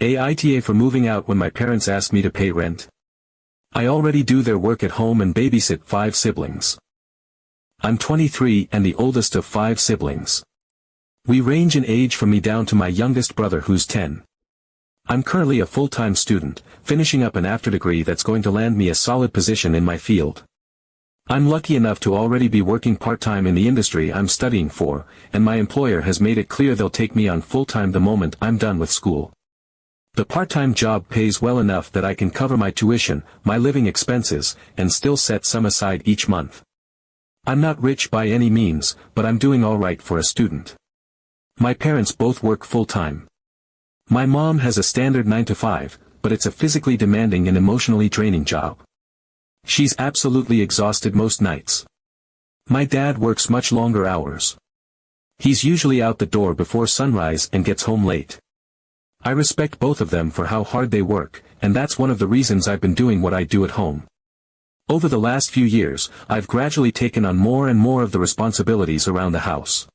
AITA for moving out when my parents ask me to pay rent. I already do their work at home and babysit 5 siblings. I'm 23 and the oldest of 5 siblings. We range in age from me down to my youngest brother who's 10. I'm currently a full-time student, finishing up an after-degree that's going to land me a solid position in my field. I'm lucky enough to already be working part-time in the industry I'm studying for, and my employer has made it clear they'll take me on full-time the moment I'm done with school. The part-time job pays well enough that I can cover my tuition, my living expenses, and still set some aside each month. I'm not rich by any means, but I'm doing all right for a student. My parents both work full-time. My mom has a standard 9 to 5, but it's a physically demanding and emotionally draining job. She's absolutely exhausted most nights. My dad works much longer hours. He's usually out the door before sunrise and gets home late. I respect both of them for how hard they work, and that's one of the reasons I've been doing what I do at home. Over the last few years, I've gradually taken on more and more of the responsibilities around the house.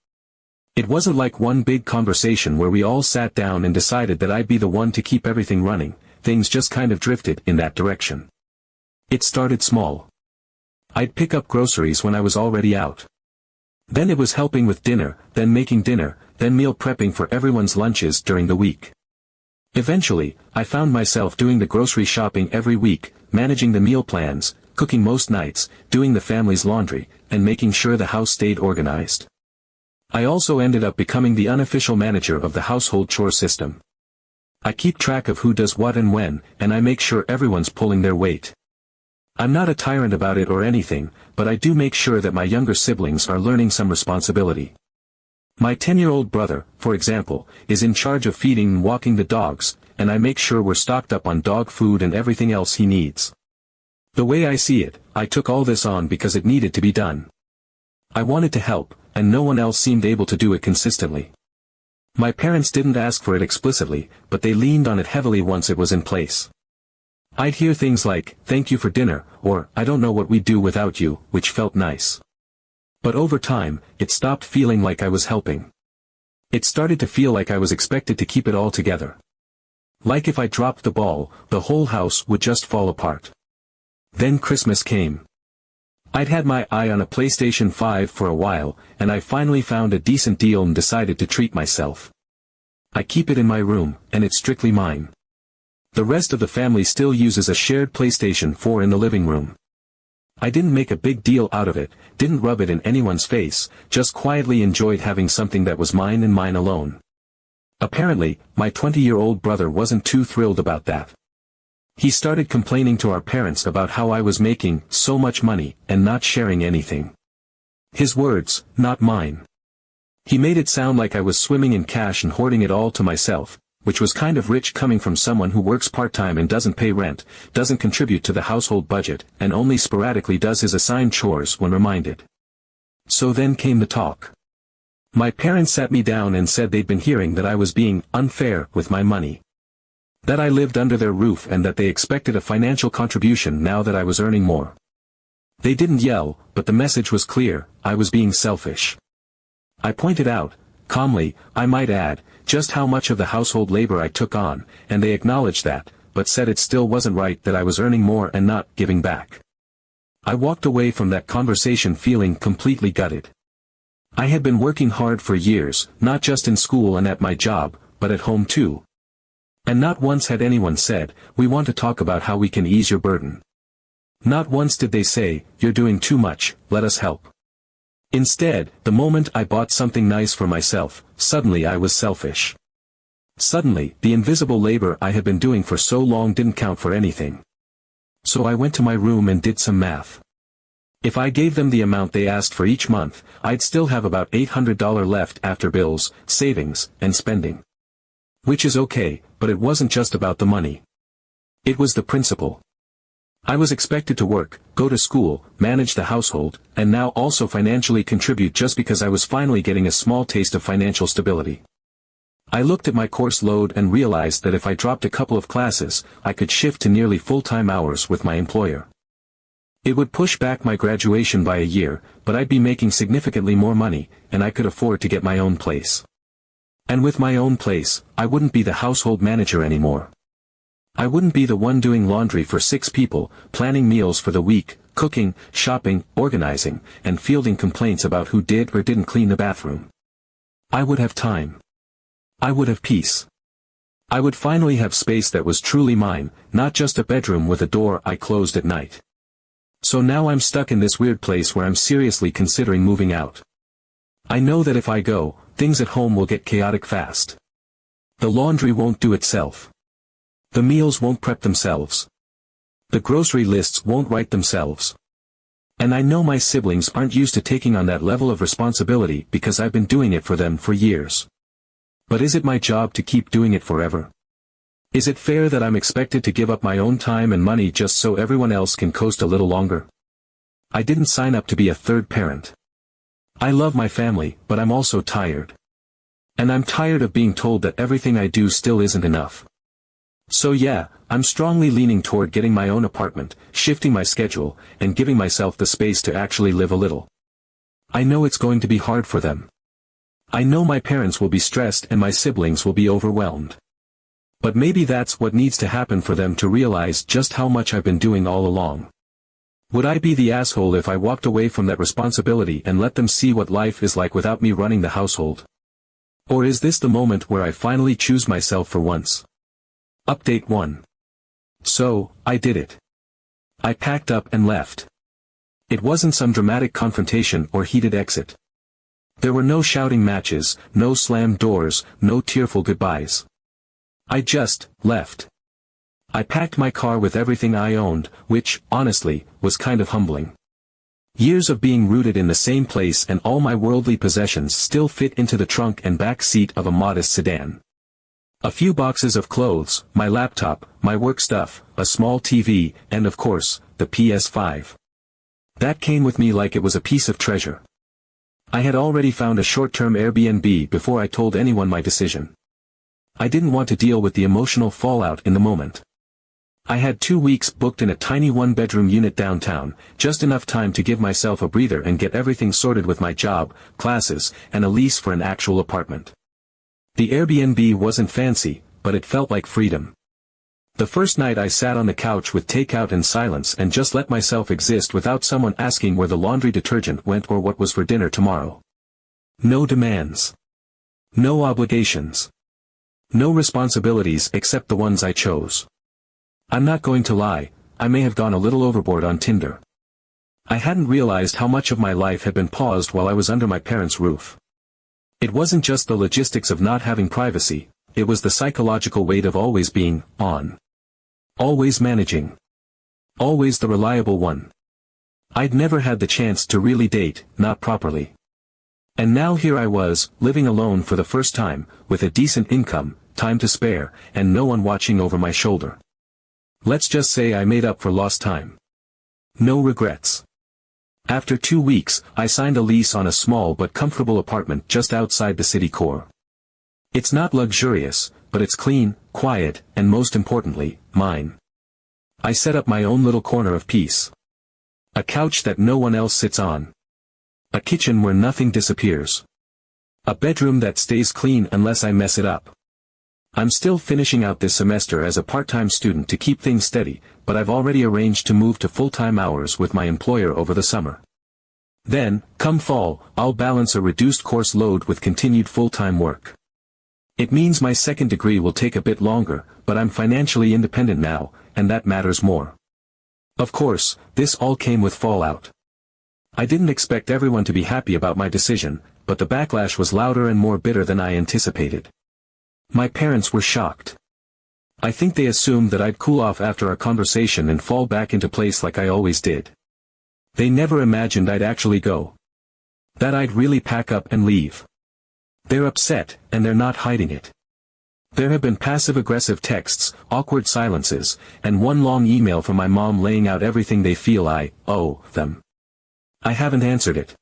It wasn't like one big conversation where we all sat down and decided that I'd be the one to keep everything running. Things just kind of drifted in that direction. It started small. I'd pick up groceries when I was already out. Then it was helping with dinner, then making dinner, then meal prepping for everyone's lunches during the week. Eventually, I found myself doing the grocery shopping every week, managing the meal plans, cooking most nights, doing the family's laundry, and making sure the house stayed organized. I also ended up becoming the unofficial manager of the household chore system. I keep track of who does what and when, and I make sure everyone's pulling their weight. I'm not a tyrant about it or anything, but I do make sure that my younger siblings are learning some responsibility. My 10-year-old brother, for example, is in charge of feeding and walking the dogs, and I make sure we're stocked up on dog food and everything else he needs. The way I see it, I took all this on because it needed to be done. I wanted to help, and no one else seemed able to do it consistently. My parents didn't ask for it explicitly, but they leaned on it heavily once it was in place. I'd hear things like, "Thank you for dinner," or, "I don't know what we'd do without you," which felt nice. But over time, it stopped feeling like I was helping. It started to feel like I was expected to keep it all together. Like if I dropped the ball, the whole house would just fall apart. Then Christmas came. I'd had my eye on a PlayStation 5 for a while, and I finally found a decent deal and decided to treat myself. I keep it in my room, and it's strictly mine. The rest of the family still uses a shared PlayStation 4 in the living room. I didn't make a big deal out of it, didn't rub it in anyone's face, just quietly enjoyed having something that was mine and mine alone. Apparently, my 20-year-old brother wasn't too thrilled about that. He started complaining to our parents about how I was making so much money and not sharing anything. His words, not mine. He made it sound like I was swimming in cash and hoarding it all to myself, which was kind of rich coming from someone who works part-time and doesn't pay rent, doesn't contribute to the household budget, and only sporadically does his assigned chores when reminded. So then came the talk. My parents sat me down and said they'd been hearing that I was being unfair with my money. That I lived under their roof and that they expected a financial contribution now that I was earning more. They didn't yell, but the message was clear: I was being selfish. I pointed out, calmly, I might add, just how much of the household labor I took on, and they acknowledged that, but said it still wasn't right that I was earning more and not giving back. I walked away from that conversation feeling completely gutted. I had been working hard for years, not just in school and at my job, but at home too. And not once had anyone said, "We want to talk about how we can ease your burden." Not once did they say, "You're doing too much, let us help." Instead, the moment I bought something nice for myself, suddenly I was selfish. Suddenly, the invisible labor I had been doing for so long didn't count for anything. So I went to my room and did some math. If I gave them the amount they asked for each month, I'd still have about $800 left after bills, savings, and spending. Which is okay, but it wasn't just about the money. It was the principle. I was expected to work, go to school, manage the household, and now also financially contribute just because I was finally getting a small taste of financial stability. I looked at my course load and realized that if I dropped a couple of classes, I could shift to nearly full-time hours with my employer. It would push back my graduation by a year, but I'd be making significantly more money, and I could afford to get my own place. And with my own place, I wouldn't be the household manager anymore. I wouldn't be the one doing laundry for 6 people, planning meals for the week, cooking, shopping, organizing, and fielding complaints about who did or didn't clean the bathroom. I would have time. I would have peace. I would finally have space that was truly mine, not just a bedroom with a door I closed at night. So now I'm stuck in this weird place where I'm seriously considering moving out. I know that if I go, things at home will get chaotic fast. The laundry won't do itself. The meals won't prep themselves. The grocery lists won't write themselves. And I know my siblings aren't used to taking on that level of responsibility because I've been doing it for them for years. But is it my job to keep doing it forever? Is it fair that I'm expected to give up my own time and money just so everyone else can coast a little longer? I didn't sign up to be a third parent. I love my family, but I'm also tired. And I'm tired of being told that everything I do still isn't enough. So yeah, I'm strongly leaning toward getting my own apartment, shifting my schedule, and giving myself the space to actually live a little. I know it's going to be hard for them. I know my parents will be stressed and my siblings will be overwhelmed. But maybe that's what needs to happen for them to realize just how much I've been doing all along. Would I be the asshole if I walked away from that responsibility and let them see what life is like without me running the household? Or is this the moment where I finally choose myself for once? Update 1. So, I did it. I packed up and left. It wasn't some dramatic confrontation or heated exit. There were no shouting matches, no slammed doors, no tearful goodbyes. I just left. I packed my car with everything I owned, which, honestly, was kind of humbling. Years of being rooted in the same place and all my worldly possessions still fit into the trunk and back seat of a modest sedan. A few boxes of clothes, my laptop, my work stuff, a small TV, and of course, the PS5. That came with me like it was a piece of treasure. I had already found a short-term Airbnb before I told anyone my decision. I didn't want to deal with the emotional fallout in the moment. I had 2 weeks booked in a tiny one-bedroom unit downtown, just enough time to give myself a breather and get everything sorted with my job, classes, and a lease for an actual apartment. The Airbnb wasn't fancy, but it felt like freedom. The first night I sat on the couch with takeout and silence and just let myself exist without someone asking where the laundry detergent went or what was for dinner tomorrow. No demands. No obligations. No responsibilities except the ones I chose. I'm not going to lie, I may have gone a little overboard on Tinder. I hadn't realized how much of my life had been paused while I was under my parents' roof. It wasn't just the logistics of not having privacy, it was the psychological weight of always being on. Always managing. Always the reliable one. I'd never had the chance to really date, not properly. And now here I was, living alone for the first time, with a decent income, time to spare, and no one watching over my shoulder. Let's just say I made up for lost time. No regrets. After 2 weeks, I signed a lease on a small but comfortable apartment just outside the city core. It's not luxurious, but it's clean, quiet, and most importantly, mine. I set up my own little corner of peace. A couch that no one else sits on. A kitchen where nothing disappears. A bedroom that stays clean unless I mess it up. I'm still finishing out this semester as a part-time student to keep things steady, but I've already arranged to move to full-time hours with my employer over the summer. Then, come fall, I'll balance a reduced course load with continued full-time work. It means my second degree will take a bit longer, but I'm financially independent now, and that matters more. Of course, this all came with fallout. I didn't expect everyone to be happy about my decision, but the backlash was louder and more bitter than I anticipated. My parents were shocked. I think they assumed that I'd cool off after our conversation and fall back into place like I always did. They never imagined I'd actually go. That I'd really pack up and leave. They're upset, and they're not hiding it. There have been passive-aggressive texts, awkward silences, and one long email from my mom laying out everything they feel I owe them. I haven't answered it.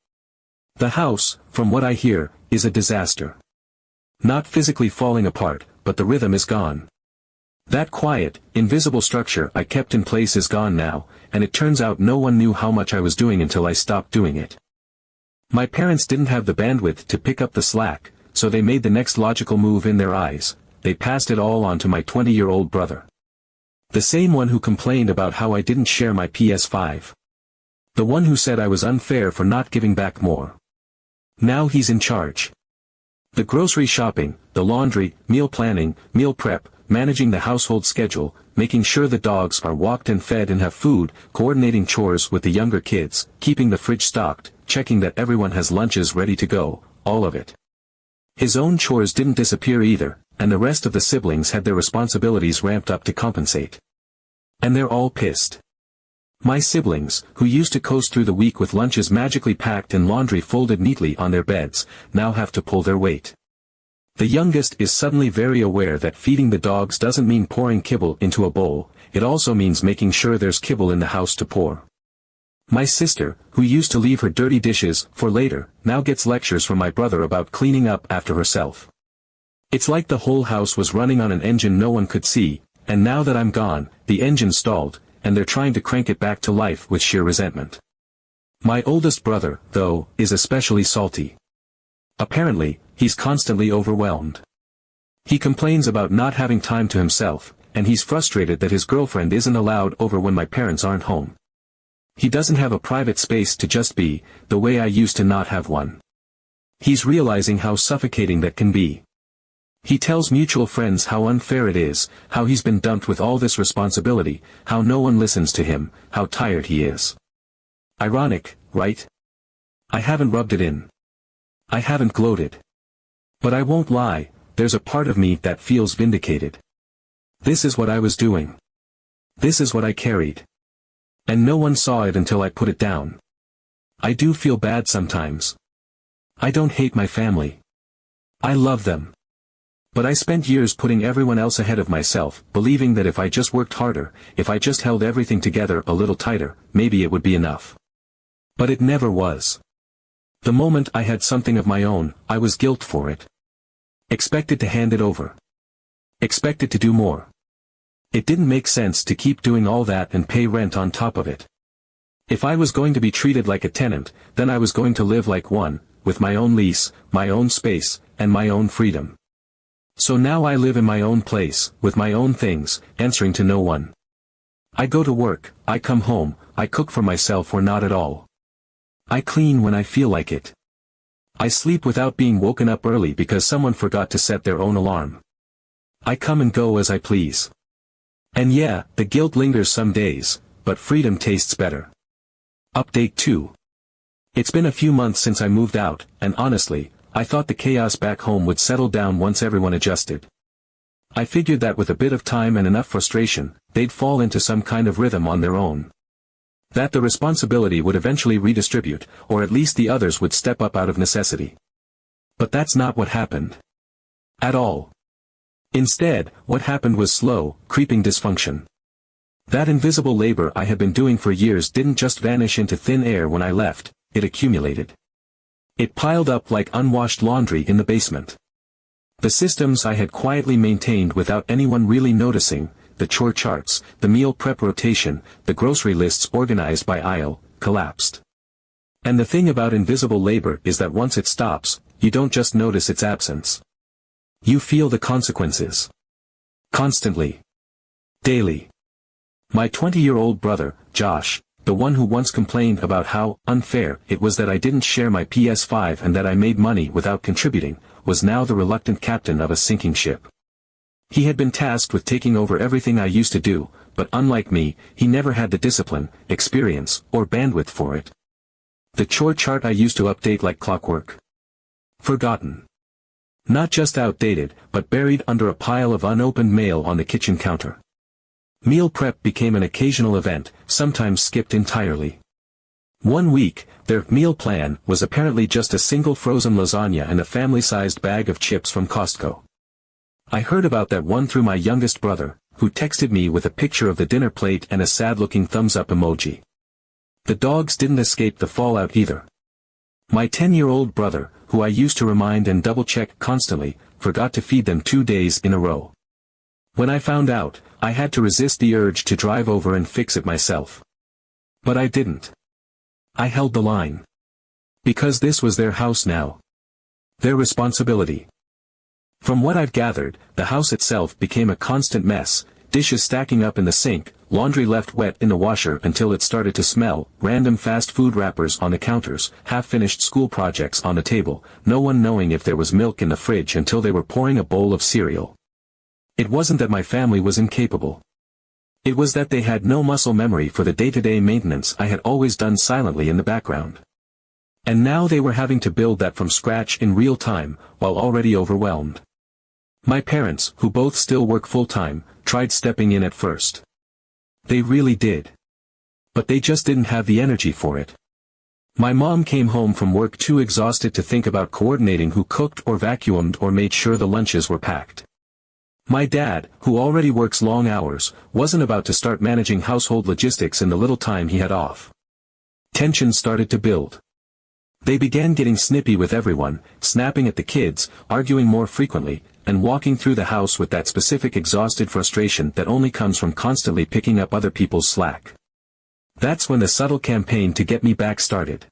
The house, from what I hear, is a disaster. Not physically falling apart, but the rhythm is gone. That quiet, invisible structure I kept in place is gone now, and it turns out no one knew how much I was doing until I stopped doing it. My parents didn't have the bandwidth to pick up the slack, so they made the next logical move in their eyes. They passed it all on to my 20-year-old brother. The same one who complained about how I didn't share my PS5. The one who said I was unfair for not giving back more. Now he's in charge. The grocery shopping, the laundry, meal planning, meal prep, managing the household schedule, making sure the dogs are walked and fed and have food, coordinating chores with the younger kids, keeping the fridge stocked, checking that everyone has lunches ready to go, all of it. His own chores didn't disappear either, and the rest of the siblings had their responsibilities ramped up to compensate. And they're all pissed. My siblings, who used to coast through the week with lunches magically packed and laundry folded neatly on their beds, now have to pull their weight. The youngest is suddenly very aware that feeding the dogs doesn't mean pouring kibble into a bowl, it also means making sure there's kibble in the house to pour. My sister, who used to leave her dirty dishes for later, now gets lectures from my brother about cleaning up after herself. It's like the whole house was running on an engine no one could see, and now that I'm gone, the engine stalled, and they're trying to crank it back to life with sheer resentment. My oldest brother, though, is especially salty. Apparently, he's constantly overwhelmed. He complains about not having time to himself, and he's frustrated that his girlfriend isn't allowed over when my parents aren't home. He doesn't have a private space to just be, the way I used to not have one. He's realizing how suffocating that can be. He tells mutual friends how unfair it is, how he's been dumped with all this responsibility, how no one listens to him, how tired he is. Ironic, right? I haven't rubbed it in. I haven't gloated. But I won't lie, there's a part of me that feels vindicated. This is what I was doing. This is what I carried. And no one saw it until I put it down. I do feel bad sometimes. I don't hate my family. I love them. But I spent years putting everyone else ahead of myself, believing that if I just worked harder, if I just held everything together a little tighter, maybe it would be enough. But it never was. The moment I had something of my own, I was guilt for it. Expected to hand it over. Expected to do more. It didn't make sense to keep doing all that and pay rent on top of it. If I was going to be treated like a tenant, then I was going to live like one, with my own lease, my own space, and my own freedom. So now I live in my own place, with my own things, answering to no one. I go to work, I come home, I cook for myself or not at all. I clean when I feel like it. I sleep without being woken up early because someone forgot to set their own alarm. I come and go as I please. And yeah, the guilt lingers some days, but freedom tastes better. Update 2. It's been a few months since I moved out, and honestly, I thought the chaos back home would settle down once everyone adjusted. I figured that with a bit of time and enough frustration, they'd fall into some kind of rhythm on their own. That the responsibility would eventually redistribute, or at least the others would step up out of necessity. But that's not what happened. At all. Instead, what happened was slow, creeping dysfunction. That invisible labor I had been doing for years didn't just vanish into thin air when I left, it accumulated. It piled up like unwashed laundry in the basement. The systems I had quietly maintained without anyone really noticing, the chore charts, the meal prep rotation, the grocery lists organized by aisle, collapsed. And the thing about invisible labor is that once it stops, you don't just notice its absence. You feel the consequences. Constantly. Daily. My 20-year-old brother, Josh, the one who once complained about how unfair it was that I didn't share my PS5 and that I made money without contributing, was now the reluctant captain of a sinking ship. He had been tasked with taking over everything I used to do, but unlike me, he never had the discipline, experience, or bandwidth for it. The chore chart I used to update like clockwork. Forgotten. Not just outdated, but buried under a pile of unopened mail on the kitchen counter. Meal prep became an occasional event, sometimes skipped entirely. One week, their meal plan was apparently just a single frozen lasagna and a family-sized bag of chips from Costco. I heard about that one through my youngest brother, who texted me with a picture of the dinner plate and a sad-looking thumbs-up emoji. The dogs didn't escape the fallout either. My 10-year-old brother, who I used to remind and double-check constantly, forgot to feed them 2 days in a row. When I found out, I had to resist the urge to drive over and fix it myself. But I didn't. I held the line. Because this was their house now. Their responsibility. From what I've gathered, the house itself became a constant mess, dishes stacking up in the sink, laundry left wet in the washer until it started to smell, random fast food wrappers on the counters, half-finished school projects on the table, no one knowing if there was milk in the fridge until they were pouring a bowl of cereal. It wasn't that my family was incapable. It was that they had no muscle memory for the day-to-day maintenance I had always done silently in the background. And now they were having to build that from scratch in real time, while already overwhelmed. My parents, who both still work full-time, tried stepping in at first. They really did. But they just didn't have the energy for it. My mom came home from work too exhausted to think about coordinating who cooked or vacuumed or made sure the lunches were packed. My dad, who already works long hours, wasn't about to start managing household logistics in the little time he had off. Tension started to build. They began getting snippy with everyone, snapping at the kids, arguing more frequently, and walking through the house with that specific exhausted frustration that only comes from constantly picking up other people's slack. That's when the subtle campaign to get me back started.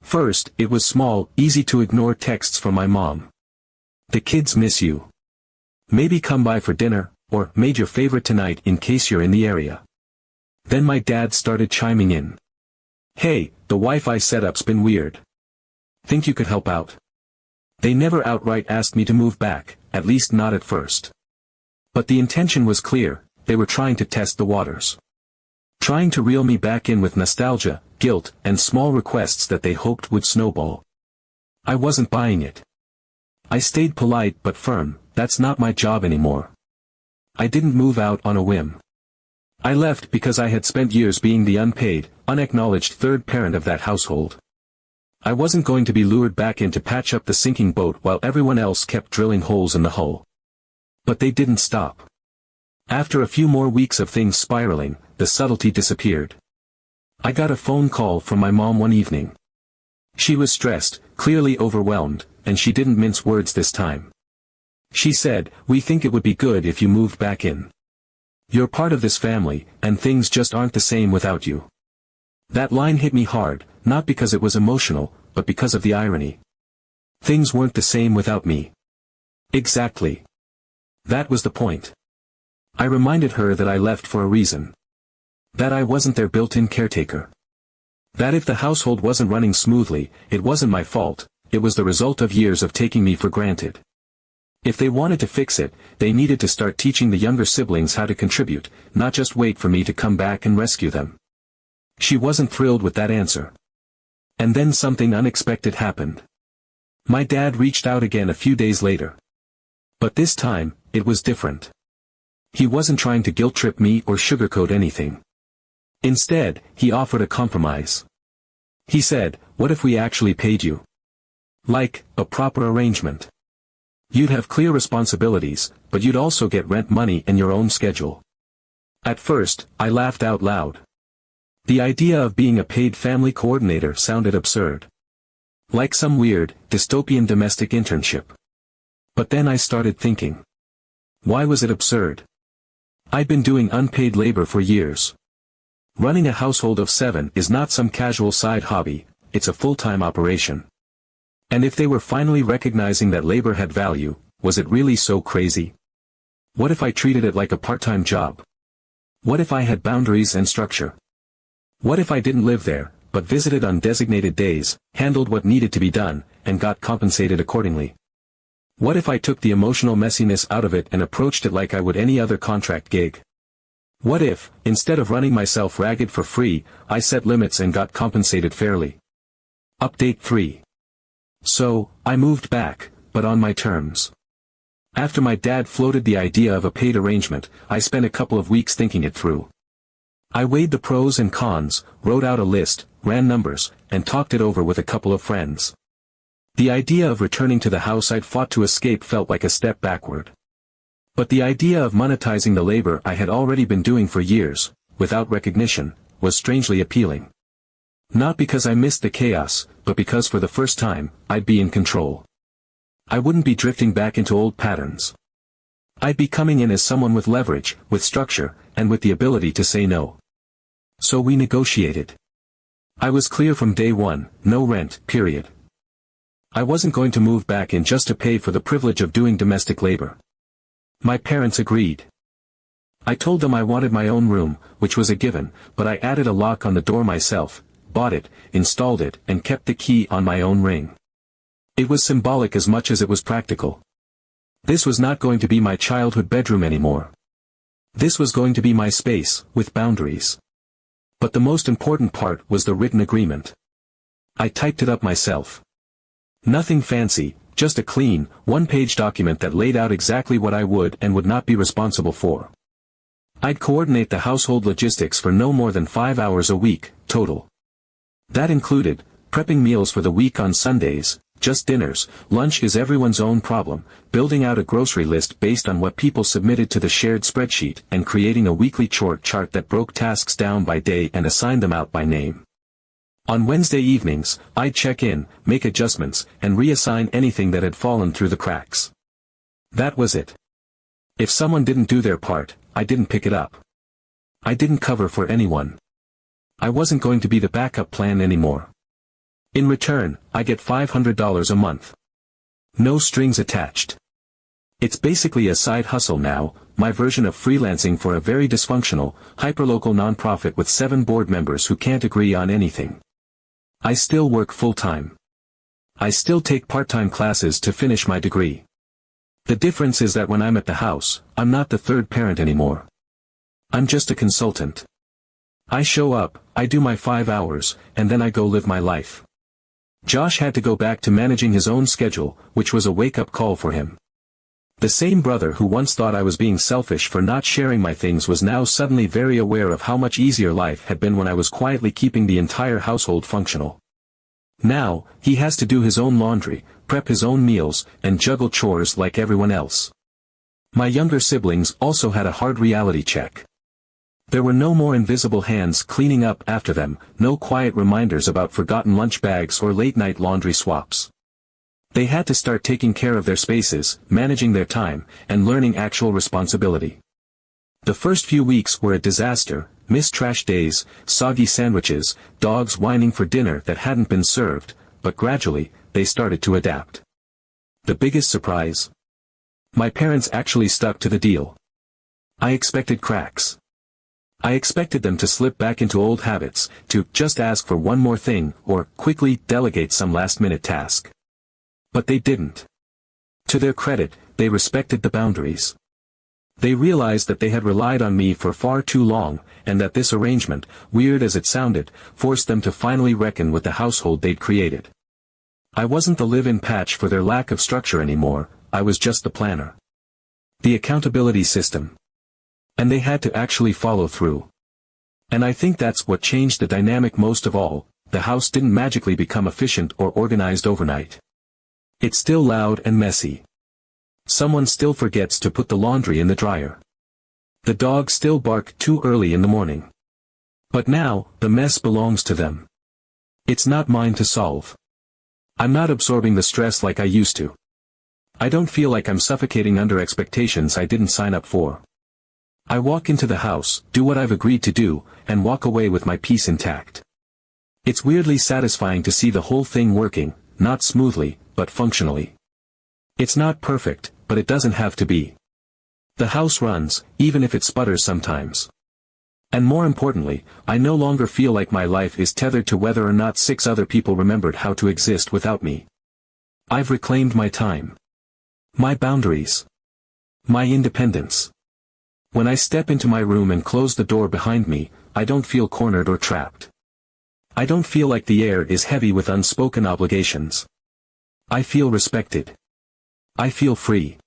First, it was small, easy-to-ignore texts from my mom. "The kids miss you. Maybe come by for dinner," or "made your favorite tonight in case you're in the area." Then my dad started chiming in. "Hey, the Wi-Fi setup's been weird. Think you could help out?" They never outright asked me to move back, at least not at first. But the intention was clear, they were trying to test the waters. Trying to reel me back in with nostalgia, guilt, and small requests that they hoped would snowball. I wasn't buying it. I stayed polite but firm, that's not my job anymore. I didn't move out on a whim. I left because I had spent years being the unpaid, unacknowledged third parent of that household. I wasn't going to be lured back in to patch up the sinking boat while everyone else kept drilling holes in the hull. But they didn't stop. After a few more weeks of things spiraling, the subtlety disappeared. I got a phone call from my mom one evening. She was stressed, clearly overwhelmed, and she didn't mince words this time. She said, "We think it would be good if you moved back in. You're part of this family, and things just aren't the same without you." That line hit me hard, not because it was emotional, but because of the irony. Things weren't the same without me. Exactly. That was the point. I reminded her that I left for a reason. That I wasn't their built-in caretaker. That if the household wasn't running smoothly, it wasn't my fault, it was the result of years of taking me for granted. If they wanted to fix it, they needed to start teaching the younger siblings how to contribute, not just wait for me to come back and rescue them. She wasn't thrilled with that answer. And then something unexpected happened. My dad reached out again a few days later. But this time, it was different. He wasn't trying to guilt-trip me or sugarcoat anything. Instead, he offered a compromise. He said, "What if we actually paid you? Like, a proper arrangement. You'd have clear responsibilities, but you'd also get rent money and your own schedule." At first, I laughed out loud. The idea of being a paid family coordinator sounded absurd. Like some weird, dystopian domestic internship. But then I started thinking. Why was it absurd? I'd been doing unpaid labor for years. Running a household of 7 is not some casual side hobby, it's a full-time operation. And if they were finally recognizing that labor had value, was it really so crazy? What if I treated it like a part-time job? What if I had boundaries and structure? What if I didn't live there, but visited on designated days, handled what needed to be done, and got compensated accordingly? What if I took the emotional messiness out of it and approached it like I would any other contract gig? What if, instead of running myself ragged for free, I set limits and got compensated fairly? Update 3. So, I moved back, but on my terms. After my dad floated the idea of a paid arrangement, I spent a couple of weeks thinking it through. I weighed the pros and cons, wrote out a list, ran numbers, and talked it over with a couple of friends. The idea of returning to the house I'd fought to escape felt like a step backward. But the idea of monetizing the labor I had already been doing for years, without recognition, was strangely appealing. Not because I missed the chaos, but because for the first time, I'd be in control. I wouldn't be drifting back into old patterns. I'd be coming in as someone with leverage, with structure, and with the ability to say no. So we negotiated. I was clear from day one, no rent, period. I wasn't going to move back in just to pay for the privilege of doing domestic labor. My parents agreed. I told them I wanted my own room, which was a given, but I added a lock on the door myself, bought it, installed it, and kept the key on my own ring. It was symbolic as much as it was practical. This was not going to be my childhood bedroom anymore. This was going to be my space, with boundaries. But the most important part was the written agreement. I typed it up myself. Nothing fancy, just a clean, one-page document that laid out exactly what I would and would not be responsible for. I'd coordinate the household logistics for no more than 5 hours a week, total. That included, prepping meals for the week on Sundays, just dinners, lunch is everyone's own problem, building out a grocery list based on what people submitted to the shared spreadsheet, and creating a weekly chore chart that broke tasks down by day and assigned them out by name. On Wednesday evenings, I'd check in, make adjustments, and reassign anything that had fallen through the cracks. That was it. If someone didn't do their part, I didn't pick it up. I didn't cover for anyone. I wasn't going to be the backup plan anymore. In return, I get $500 a month. No strings attached. It's basically a side hustle now, my version of freelancing for a very dysfunctional, hyperlocal nonprofit with 7 board members who can't agree on anything. I still work full-time. I still take part-time classes to finish my degree. The difference is that when I'm at the house, I'm not the third parent anymore. I'm just a consultant. I show up, I do my 5 hours, and then I go live my life. Josh had to go back to managing his own schedule, which was a wake-up call for him. The same brother who once thought I was being selfish for not sharing my things was now suddenly very aware of how much easier life had been when I was quietly keeping the entire household functional. Now, he has to do his own laundry, prep his own meals, and juggle chores like everyone else. My younger siblings also had a hard reality check. There were no more invisible hands cleaning up after them, no quiet reminders about forgotten lunch bags or late-night laundry swaps. They had to start taking care of their spaces, managing their time, and learning actual responsibility. The first few weeks were a disaster, missed trash days, soggy sandwiches, dogs whining for dinner that hadn't been served, but gradually, they started to adapt. The biggest surprise? My parents actually stuck to the deal. I expected cracks. I expected them to slip back into old habits, to just ask for one more thing, or quickly delegate some last-minute task. But they didn't. To their credit, they respected the boundaries. They realized that they had relied on me for far too long, and that this arrangement, weird as it sounded, forced them to finally reckon with the household they'd created. I wasn't the live-in patch for their lack of structure anymore, I was just the planner. The accountability system. And they had to actually follow through. And I think that's what changed the dynamic most of all, the house didn't magically become efficient or organized overnight. It's still loud and messy. Someone still forgets to put the laundry in the dryer. The dogs still bark too early in the morning. But now, the mess belongs to them. It's not mine to solve. I'm not absorbing the stress like I used to. I don't feel like I'm suffocating under expectations I didn't sign up for. I walk into the house, do what I've agreed to do, and walk away with my peace intact. It's weirdly satisfying to see the whole thing working, not smoothly, but functionally. It's not perfect, but it doesn't have to be. The house runs, even if it sputters sometimes. And more importantly, I no longer feel like my life is tethered to whether or not 6 other people remembered how to exist without me. I've reclaimed my time. My boundaries. My independence. When I step into my room and close the door behind me, I don't feel cornered or trapped. I don't feel like the air is heavy with unspoken obligations. I feel respected. I feel free.